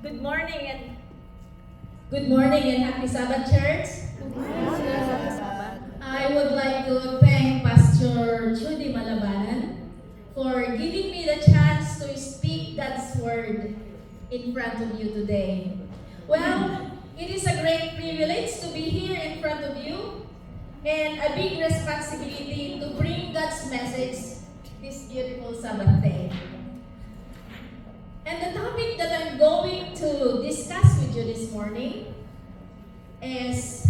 Good morning and happy Sabbath, church. I would like to thank Pastor Judy Malabanan for giving me the chance to speak God's word in front of you today. Well, it is a great privilege to be here in front of you and a big responsibility to bring God's message this beautiful Sabbath day. And the topic that I'm going to discuss with you this morning is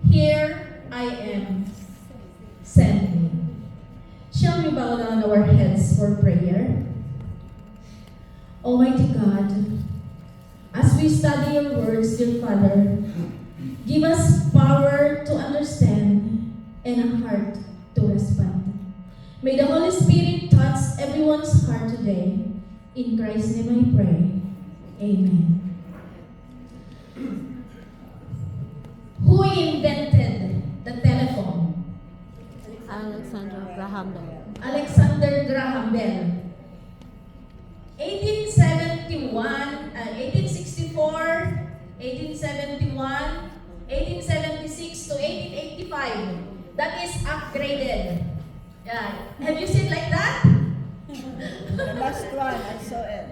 Here I Am, Send Me. Shall we bow down our heads for prayer? Almighty God, as we study your words, dear Father, give us power to understand and a heart to respond. May the Holy Spirit touch everyone's heart today. In Christ's name I pray. Amen. Who invented the telephone? Alexander Graham Bell. Alexander Graham Bell. 1864, 1871, 1876 to 1885. That is upgraded. Yeah. Have you seen like that? The last one, I saw it.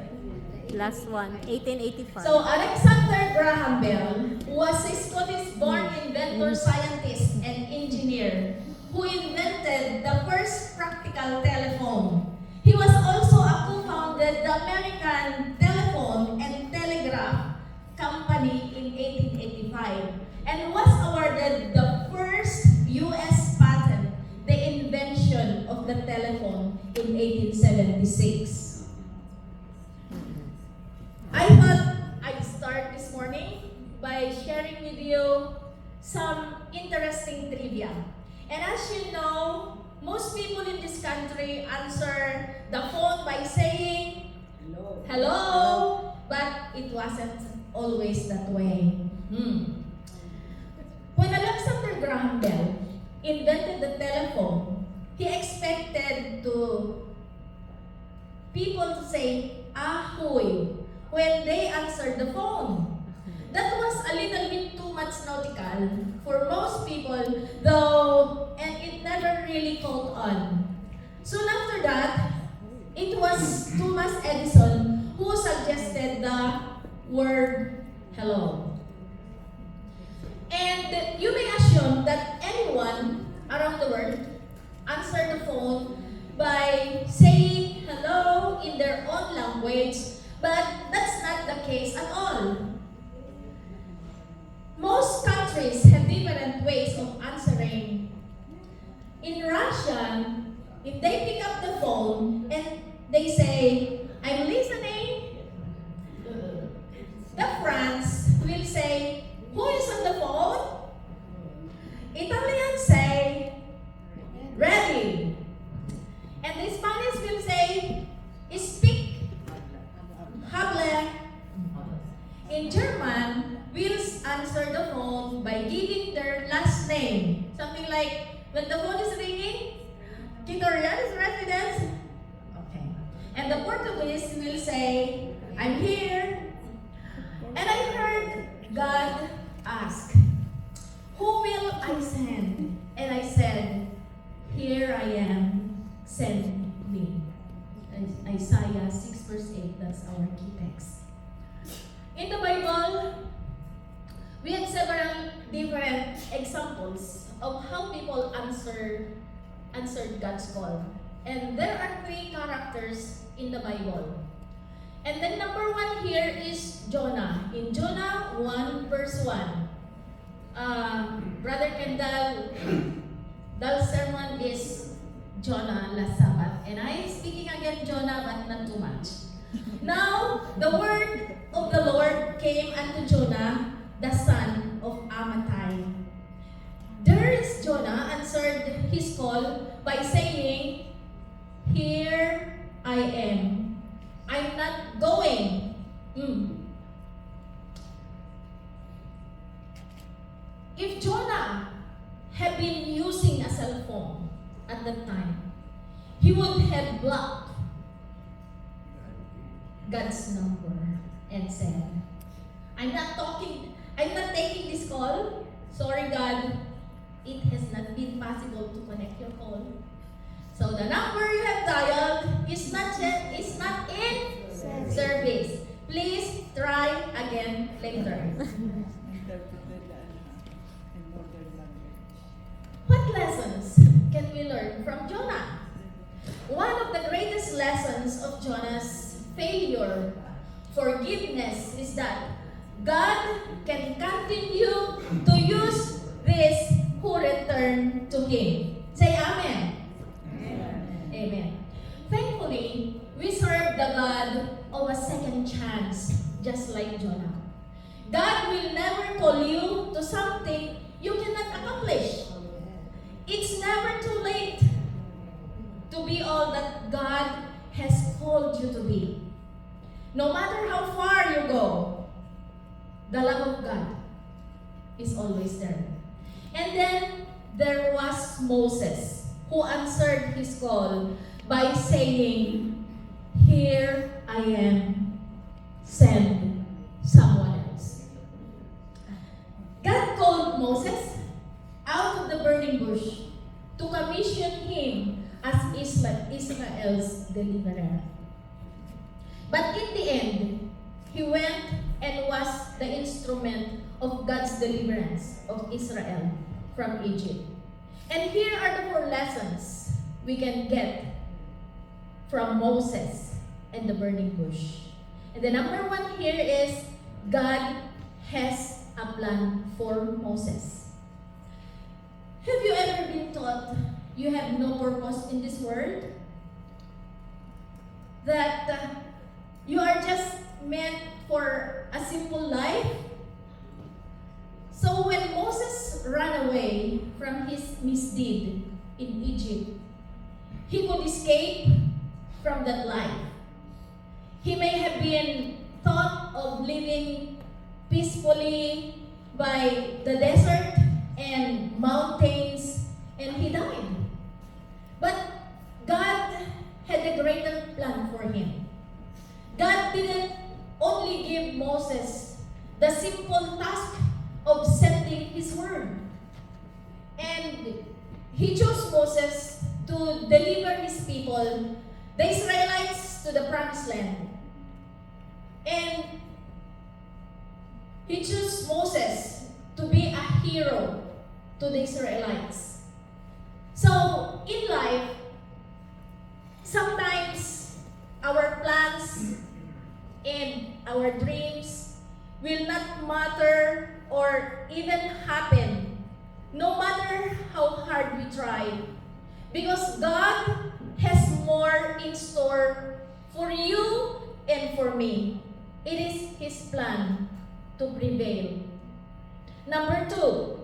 Last one, 1885. So Alexander Graham Bell was a Scottish-born inventor, scientist, and engineer who invented the first practical telephone. He was also a co-founded the American Telephone and Telegraph Company in 1885 and was awarded the first U.S. patent, the invention of the telephone, in 1876. I thought I'd start this morning by sharing with you some interesting trivia. And as you know, most people in this country answer the phone by saying, hello, but it wasn't always that way. When Alexander Graham Bell invented the telephone, he expected people to say, ahoy, when they answered the phone. That was a little bit too much nautical for most people, though, and it never really caught on. Soon after that, it was Thomas Edison who suggested the word hello. And you may assume that anyone around the world answered the phone by saying hello in their own language, but that's not the case at all. Most countries have different ways of answering. In Russia, if they pick up the phone and they say, I'm listening, the France will say, who is on the phone? Italians say, ready. And the Spanish will say, speak, hable. In German, will answer the phone by giving their last name. Something like, when the phone is ringing, Kitorian's residence. Okay. And the Portuguese will say, I'm here. And I heard God ask, who will I send? And I said, here I am, send me. Isaiah 6 verse 8, that's our key text. In the Bible, we have several different examples of how people answered God's call. And there are 3 characters in the Bible. And then number 1 here is Jonah. In Jonah 1 verse 1. Brother Kendall, that sermon is Jonah last Sabbath. And I am speaking again Jonah, but not too much. Now, the word of the Lord came unto Jonah, the son of Amittai. There is Jonah answered his call by saying, here I am. I'm not going. If Jonah had been using a cell phone at that time, he would have blocked God's number and said, I'm not taking this call. Sorry, God. It has not been possible to connect your call. So the number you have dialed is not in service. Please try again later. Interpreted in modern language. What lessons can we learn from Jonah? One of the greatest lessons of Jonah's failure, forgiveness, is that God can continue to use these who return to Him. Say Amen. Amen. Thankfully, we serve the God of a second chance, just like Jonah. God will never call you to something you cannot accomplish. It's never too late to be all that God has called you to be. No matter how far you go, the love of God is always there. And then there was Moses, who answered his call by saying, "Here I am, send someone else." God called Moses out of the burning bush to commission him as Israel's deliverer. But in the end, he went and was the instrument of God's deliverance of Israel from Egypt. And here are the 4 lessons we can get from Moses and the burning bush. And the number 1 here is God has a plan for Moses. Have you ever been taught you have no purpose in this world? That you are just meant for a simple life? So when Moses ran away from his misdeed in Egypt, he could escape from that life. He may have been thought of living peacefully by the desert and mountains, and he died. But God had a greater plan for him. God didn't only give Moses the simple task of sending his word. And he chose Moses to deliver his people, the Israelites, to the promised land. And he chose Moses to be a hero to the Israelites. So, in life, sometimes our plans and our dreams will not matter or even happen, no matter how hard we try, because God has more in store for you and for me. It is His plan to prevail. Number 2,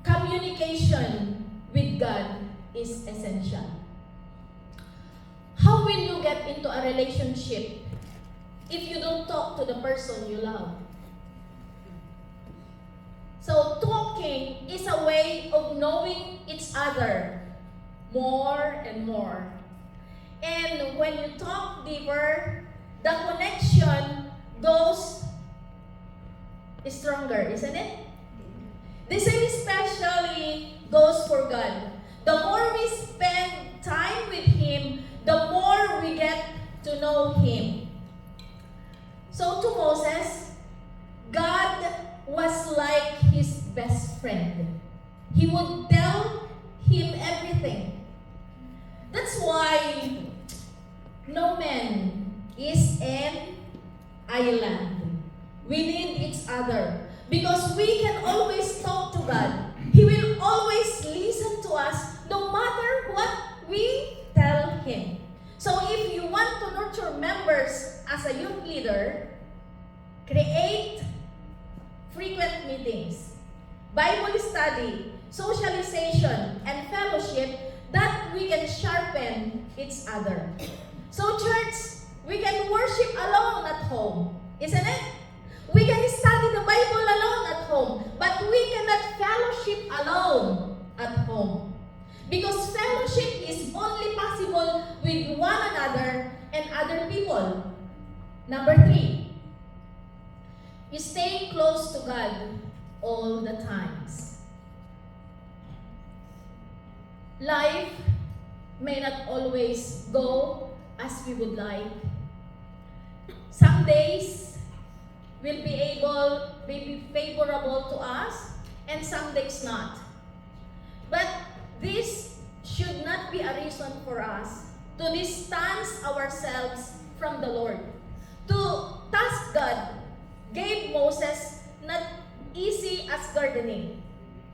communication with God is essential. How will you get into a relationship if you don't talk to the person you love? So talking is a way of knowing each other more and more. And when you talk deeper, the connection goes stronger, isn't it? The same especially goes for God. The more we spend time with Him, the more we get to know Him. So to Moses, God was like his best friend. He would tell him everything. That's why no man is an island. We need each other because we can always talk to God. He will always listen to us no matter what we tell Him. So if you want to nurture members as a youth leader, create frequent meetings, Bible study, socialization, and fellowship that we can sharpen each other. So church, we can worship alone at home, isn't it? We can study the Bible alone at home, but we cannot fellowship alone at home. Because fellowship is only possible with one another and other people. Number 3, staying close to God all the times. Life may not always go as we would like. Some days will be favorable to us, and some days not. But this should not be a reason for us to distance ourselves from the Lord. To task God gave Moses not easy as gardening.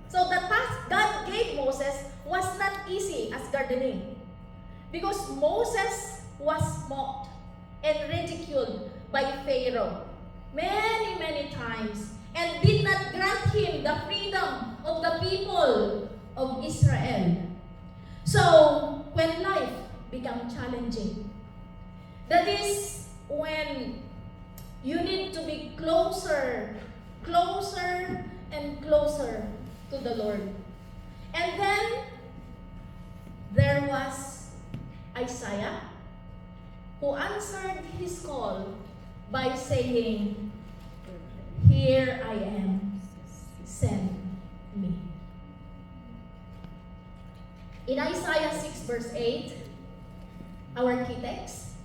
So the task God gave Moses was not easy as gardening. Because Moses was mocked and ridiculed by Pharaoh many, many times and did not grant him the freedom of the people of Israel. So, when life becomes challenging, that is when you need to be closer and closer to the Lord. And then, there was Isaiah, who answered his call by saying, "Here I am, send me." In Isaiah 6 verse 8, our key text,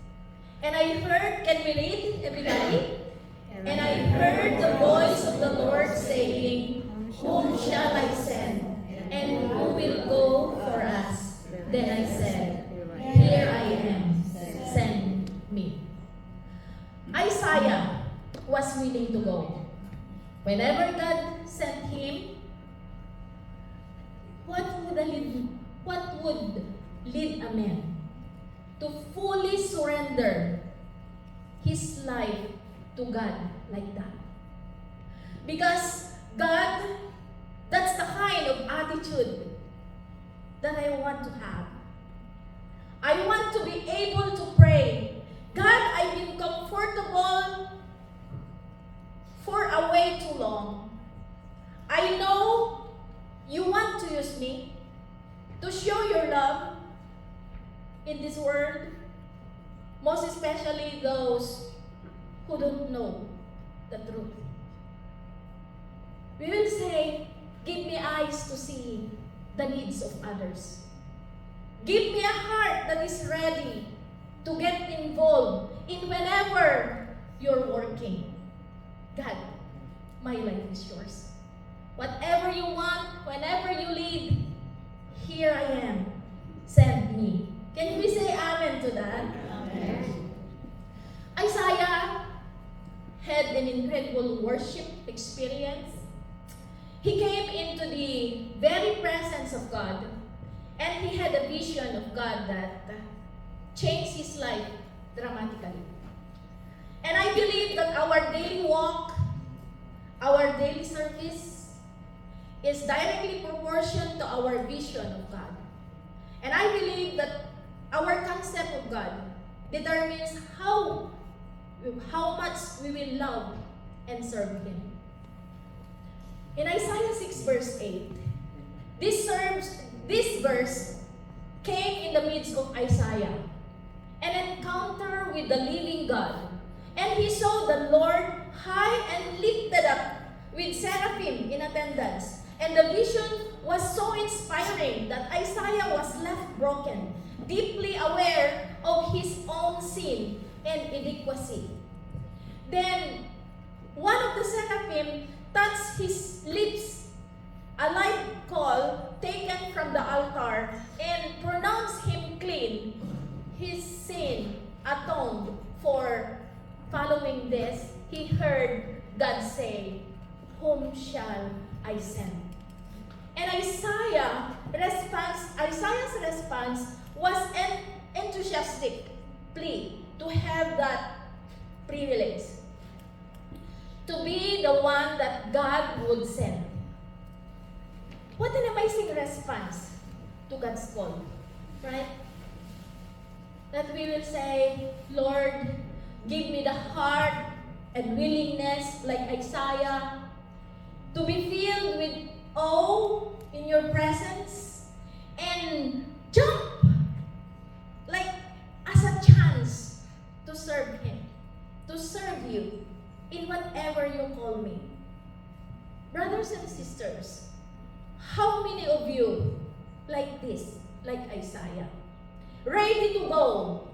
"And I heard," can we read, everybody? "And I heard the voice of the Lord saying, Whom shall I send? And who will go for us? Then I said, Here I am, send me." Isaiah was willing to go. Whenever God sent him, what would lead a man to fully surrender his life to God like that? Because God, that's the kind of attitude that I want to have. I want to be able to pray, "God, I've been comfortable for a way too long. I know you want to use me to show your love in this world, most especially those who don't know the truth." We will say, "Give me eyes to see the needs of others. Give me a heart that is ready to get involved in whenever you're working. God, my life is yours. Whatever you want, whenever you lead, here I am. Send me." Can we say amen to that? Amen. Isaiah had an incredible worship experience. He came into the very presence of God, and he had a vision of God that changed his life dramatically. And I believe that our daily walk, our daily service, is directly proportional to our vision of God. And I believe that our concept of God determines how much we will love and serve Him. In Isaiah 6 verse 8, this verse came in the midst of Isaiah, an encounter with the living God. And he saw the Lord high and lifted up with seraphim in attendance. And the vision was so inspiring that Isaiah was left broken, deeply aware of his own sin and inadequacy. Then one of the seraphim touched his lips, a light call taken from the altar, and pronounced him clean, his sin atoned for. Following this, he heard God say, "Whom shall I send?" And Isaiah's response was an enthusiastic plea to have that privilege, to be the one that God would send. What an amazing response to God's call, right? That we will say, "Lord, give me the heart and willingness like Isaiah to be filled with awe in your presence and jump like as a chance to serve Him, to serve you in whatever you call me. Brothers and sisters, how many of you like this, like Isaiah? Ready to go,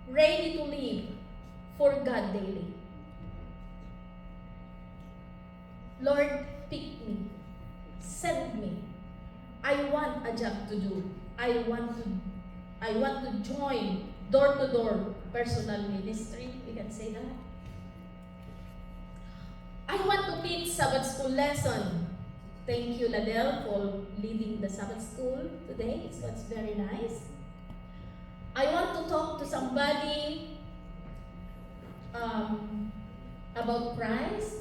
ready to live for God daily. Lord, pick me, send me. I want a job to do. I want to join door-to-door personal ministry. We can say that. I want to teach Sabbath school lesson. Thank you, Ladel, for leading the Sabbath school today. So it's very nice. I want to talk to somebody about Christ.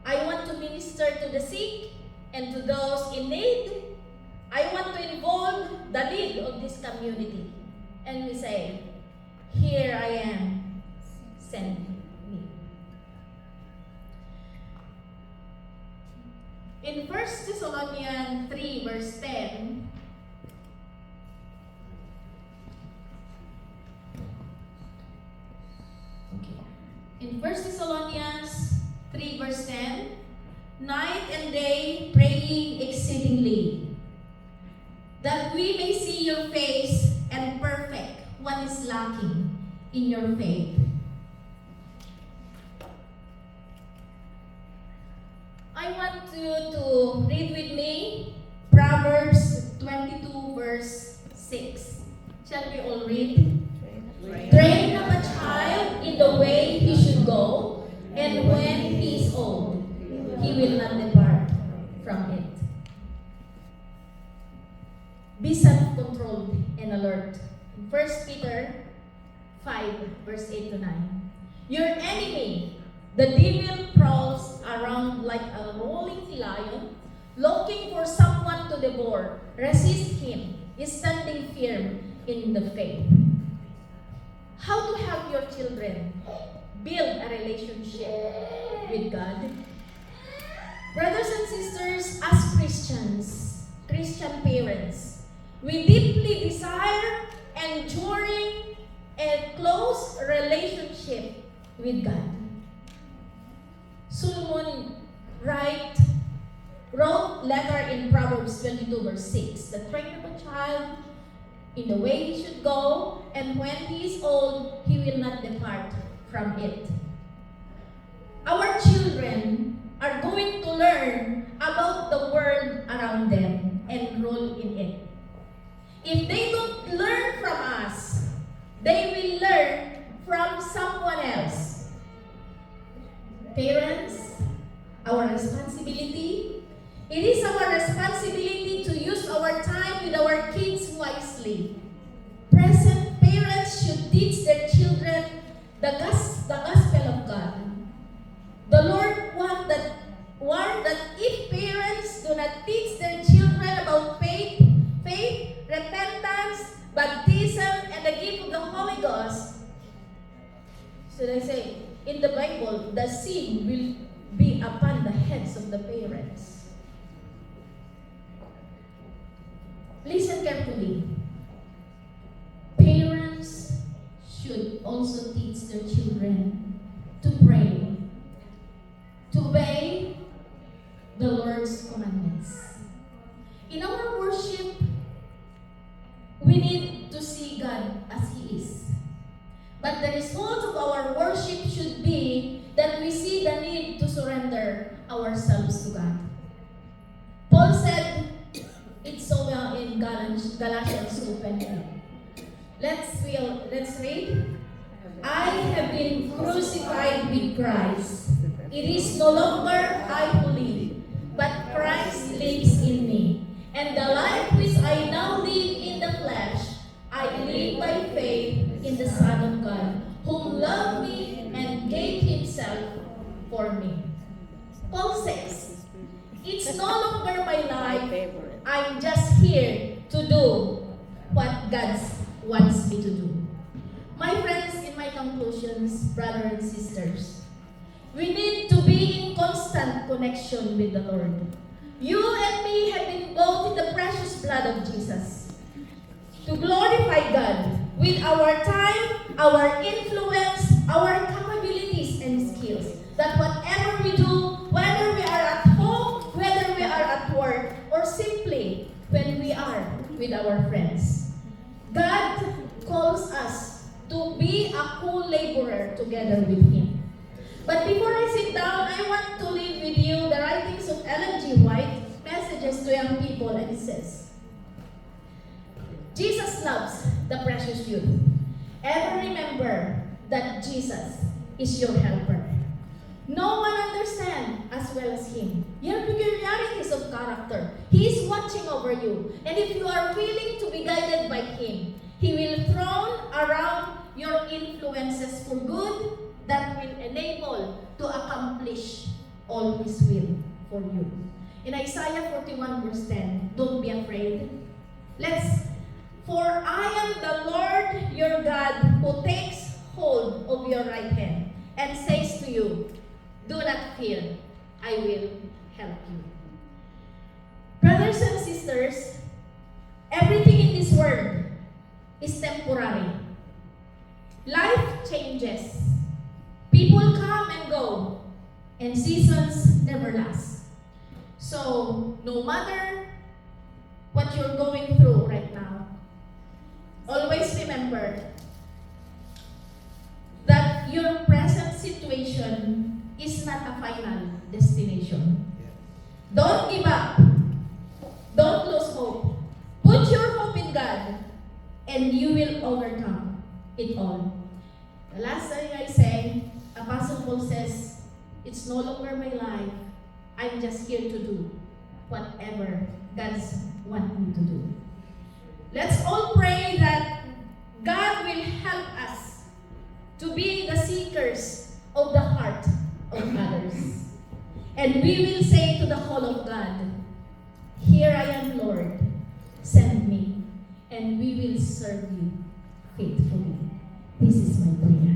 I want to minister to the sick and to those in need. I want to involve the need of this community. And we say, here I am, send me. In 1 Thessalonians 3 verse 10, in 1 Thessalonians 3 verse 10, night and day praying exceedingly, that we may see your face and perfect what is lacking in your faith. I want you to read with me Proverbs 22 verse 6. Shall we all read? Train up a child in the way he should go, and when he is old, he will not depart from it. Be self-controlled and alert. 1 Peter 5 verse 8 to 9. Your enemy, the devil, prowls around like a rolling lion, looking for someone to devour. Resist him, standing firm in the faith. How to help your children build a relationship with God? Brothers and sisters, as Christians, Christian parents, we deeply desire enduring a close relationship with God. Solomon wrote letter in Proverbs 22 verse 6, that train up a child in the way he should go, and when he is old, he will not depart from it. Our children are going to learn about the world around them and grow in it. If they don't learn from us, they will learn from someone else. Parents, our responsibility, it is our responsibility to use our time with our kids wisely. Present parents should teach their children the gospel of God. The Lord warned that if parents do not teach their children about faith, repentance, baptism, and the gift of the Holy Ghost, should I say, in the Bible, the sin will be upon the heads of the parents. Listen carefully. Parents should also teach their children to pray, to obey the Lord's commandments. In our worship, we need to see God as He is. But the result of our worship should be that we see the need to surrender ourselves to God. Paul said it so well in Galatians 2:20. Let's read. I have been crucified with Christ. It is no longer I who live, but Christ lives in me. And the life which I now live in the flesh, I live by faith in the Son of God, whom loved me and gave Himself for me. Paul says, it's no longer my life. I'm just here to do what God wants me to do. My friends, in my conclusions, brothers and sisters, we need to be in constant connection with the Lord. You and me have been bought in the precious blood of Jesus to glorify God with our time, our influence, our capabilities, and our friends. God calls us to be a co-laborer together with Him. But before I sit down, I want to leave with you the writings of Ellen G. White, Messages to Young People, and it says, Jesus loves the precious youth. Ever remember that Jesus is your helper. No one understands as well as Him your peculiarities of character. He is watching over you. And if you are willing to be guided by Him, He will throw around your influences for good that will enable to accomplish all His will for you. In Isaiah 41 verse 10, don't be afraid. For I am the Lord your God who takes hold of your right hand and says to you, do not fear, I will help you. Brothers and sisters, everything in this world is temporary. Life changes. People come and go, and seasons never last. So, no matter what you're going through right now, always remember that your present situation is not a final destination. Don't give up. Don't lose hope. Put your hope in God, and you will overcome it all. The last thing I say, Apostle Paul says, it's no longer my life. I'm just here to do whatever God's want me to do. Let's all pray that God will help us to be the seekers of the heart of others. And we will say to the call of God, here I am, Lord, send me, and we will serve you faithfully. This is my prayer.